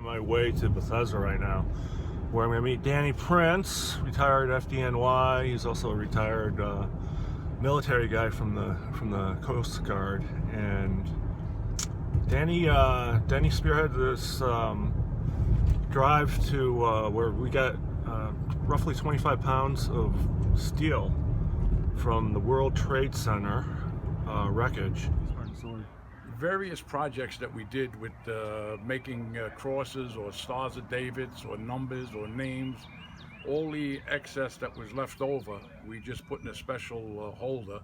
On my way to Bethesda right now, where I'm going to meet Danny Prince, retired FDNY. He's also a retired military guy from the Coast Guard, and Danny spearheaded this drive to where we got roughly 25 pounds of steel from the World Trade Center wreckage. Spartan Sword. Various projects that we did with making crosses or stars of Davids or numbers or names, all the excess that was left over, we just put in a special holder.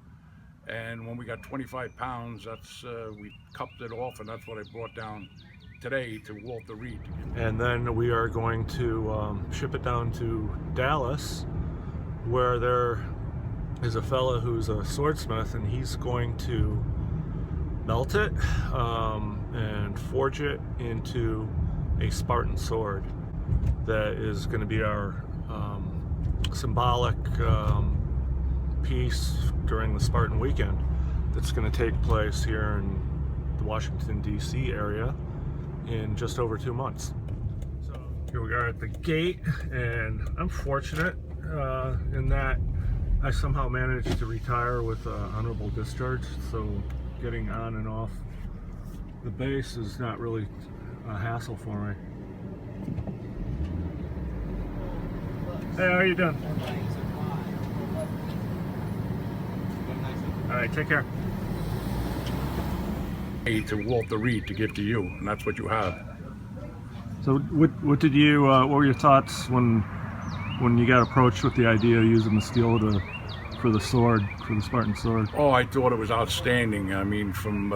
And when we got 25 pounds, that's we cupped it off, and that's what I brought down today to Walter Reed. And then we are going to ship it down to Dallas, where there is a fella who's a swordsmith, and he's going to melt it and forge it into a Spartan sword that is going to be our symbolic piece during the Spartan weekend that's going to take place here in the Washington, D.C. area in just over 2 months. So here we are at the gate, and I'm fortunate in that I somehow managed to retire with honorable discharge, so getting on and off the base is not really a hassle for me. Hey, how are you doing? All right, take care. To Walter Reed to give to you, and that's what you have. So what did you what were your thoughts when you got approached with the idea of using the steel for the sword, for the Spartan sword? Oh, I thought it was outstanding. I mean, from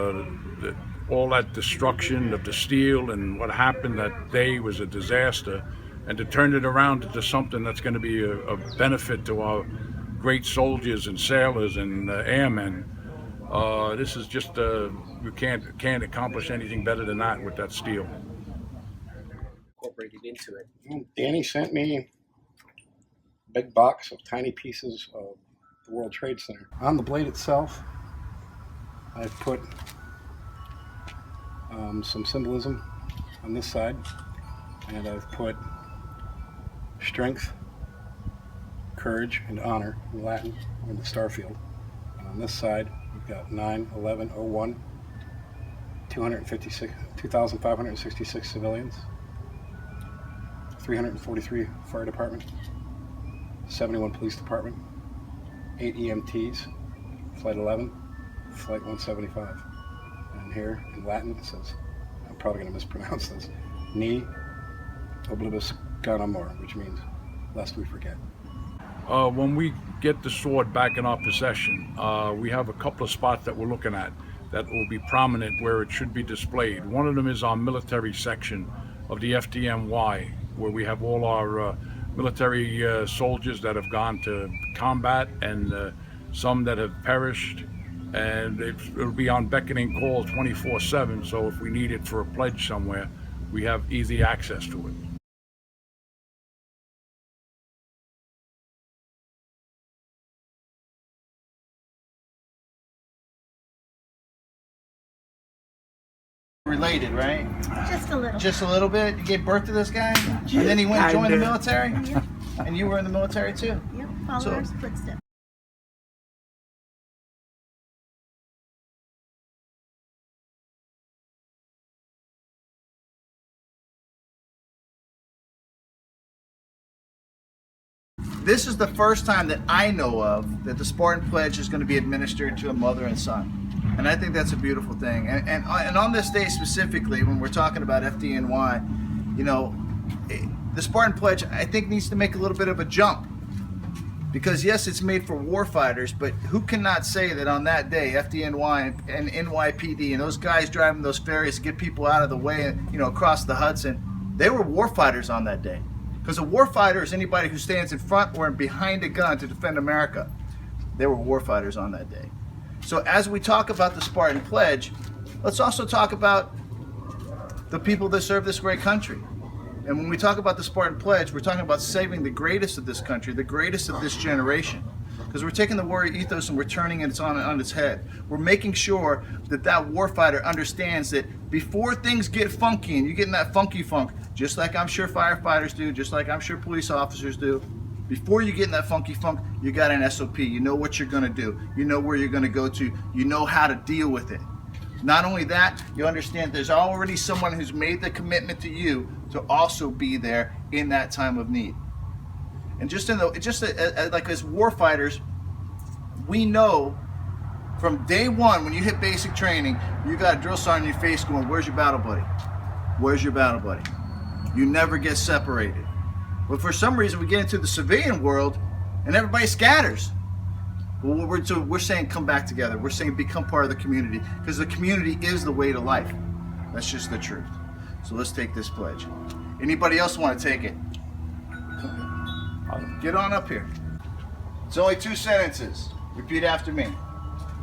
all that destruction of the steel and what happened that day was a disaster, and to turn it around into something that's going to be a benefit to our great soldiers and sailors and airmen. This is just you can't accomplish anything better than that with that steel. Incorporated into it. Danny sent me a big box of tiny pieces of the World Trade Center. On the blade itself, I've put some symbolism on this side, and I've put strength, courage, and honor in Latin in the star field. And on this side, we've got 9/11/01, 2,566 civilians, 343 fire department, 71 police department, 8 EMTs, flight 11, flight 175. And here in Latin it says, I'm probably going to mispronounce this, Ni oblibus amor, which means lest we forget. When we get the sword back in our possession, we have a couple of spots that we're looking at that will be prominent where it should be displayed. One of them is our military section of the FDNY, where we have all our military soldiers that have gone to combat and some that have perished, and it'll be on beckoning call 24/7, so if we need it for a pledge somewhere, we have easy access to it. Related, right? Just a little. Just a little bit? You gave birth to this guy? And then he went and joined the military? Yep. And you were in the military too? Yep. Follow our footsteps. This is the first time that I know of that the Spartan Pledge is going to be administered to a mother and son. And I think that's a beautiful thing. And on this day specifically, when we're talking about FDNY, you know, the Spartan Pledge, I think, needs to make a little bit of a jump. Because yes, it's made for war fighters, but who cannot say that on that day, FDNY and NYPD and those guys driving those ferries to get people out of the way, you know, across the Hudson, they were war fighters on that day. Because a war fighter is anybody who stands in front or behind a gun to defend America. They were war fighters on that day. So as we talk about the Spartan Pledge, let's also talk about the people that serve this great country. And when we talk about the Spartan Pledge, we're talking about saving the greatest of this country, the greatest of this generation. Because we're taking the warrior ethos and we're turning it on its head. We're making sure that that warfighter understands that before things get funky and you get in that funky funk, just like I'm sure firefighters do, just like I'm sure police officers do, before you get in that funky funk, you got an SOP. You know what you're gonna do. You know where you're gonna go to. You know how to deal with it. Not only that, you understand there's already someone who's made the commitment to you to also be there in that time of need. And like as warfighters, we know from day one when you hit basic training, you got a drill sergeant in your face going, "Where's your battle buddy? Where's your battle buddy?" You never get separated. But for some reason, we get into the civilian world and everybody scatters. Well, we're saying come back together. We're saying become part of the community, because the community is the way to life. That's just the truth. So let's take this pledge. Anybody else want to take it? Get on up here. It's only 2 sentences. Repeat after me.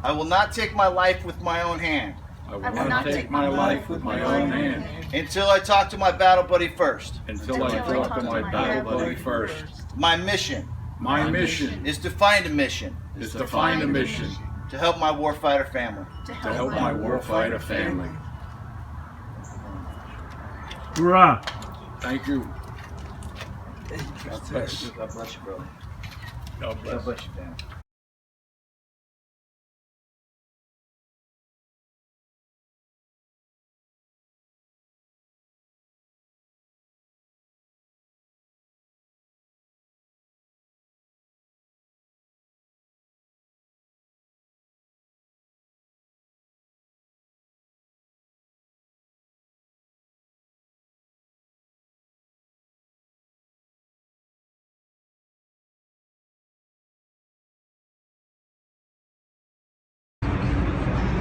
I will not take my life with my own hand. I will not take my life with my own hand until I talk to my battle buddy first. until I talk to my battle buddy first. My mission My mission is to find a mission is to find a mission to help my warfighter family. to help my warfighter family. Hoorah! Thank you. God bless. God bless you, brother. God bless. God bless you, Dan.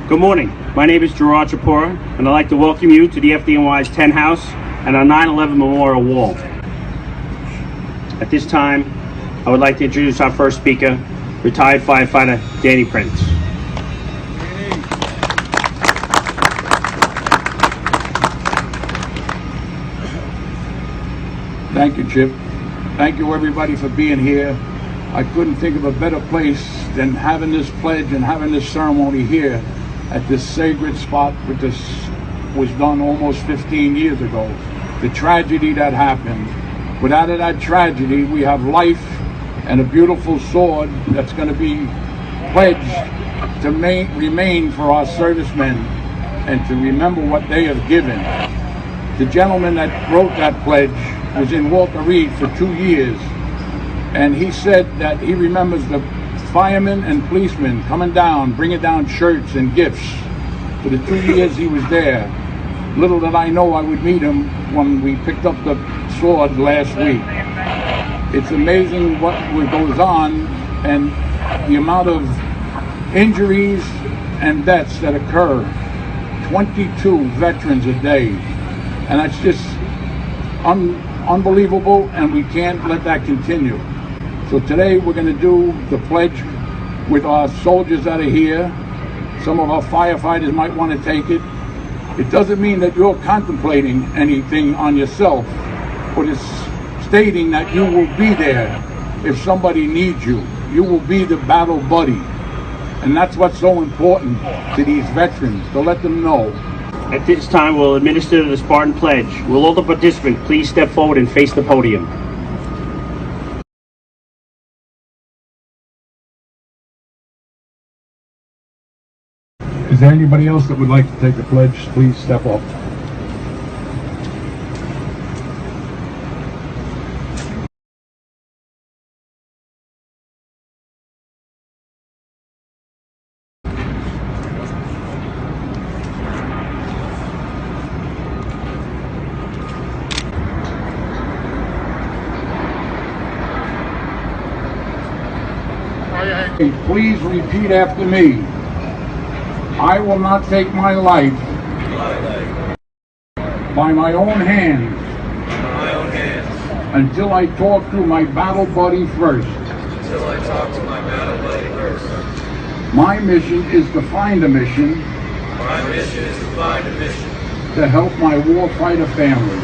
Good morning. My name is Gerard Chapora, and I'd like to welcome you to the FDNY's 10 House and our 9/11 Memorial Wall. At this time, I would like to introduce our first speaker, retired firefighter Danny Prince. Thank you, Chip. Thank you, everybody, for being here. I couldn't think of a better place than having this pledge and having this ceremony here at this sacred spot, which this was done almost 15 years ago. The tragedy that happened. Without that tragedy, we have life and a beautiful sword that's going to be pledged to remain for our servicemen and to remember what they have given. The gentleman that wrote that pledge was in Walter Reed for 2 years, and he said that he remembers the firemen and policemen coming down, bringing down shirts and gifts for the 2 years he was there. Little did I know I would meet him when we picked up the sword last week. It's amazing what goes on and the amount of injuries and deaths that occur. 22 veterans a day, and that's just unbelievable, and we can't let that continue. So today we're going to do the pledge with our soldiers that are here. Some of our firefighters might want to take it. It doesn't mean that you're contemplating anything on yourself, but it's stating that you will be there if somebody needs you. You will be the battle buddy. And that's what's so important to these veterans, to let them know. At this time, we'll administer the Spartan Pledge. Will all the participants please step forward and face the podium? Is there anybody else that would like to take the pledge? Please step up. Please repeat after me. I will not take my life by my own hands until I talk to my battle buddy first. My mission is to find a mission. To help my warfighter family.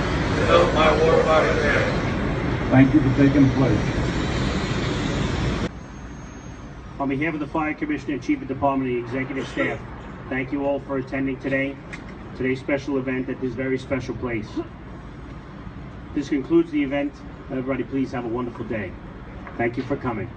Thank you for taking the pledge. On behalf of the Fire Commissioner and Chief of Department and the Executive Staff, thank you all for attending today. today's special event at this very special place. This concludes the event. Everybody please have a wonderful day. Thank you for coming.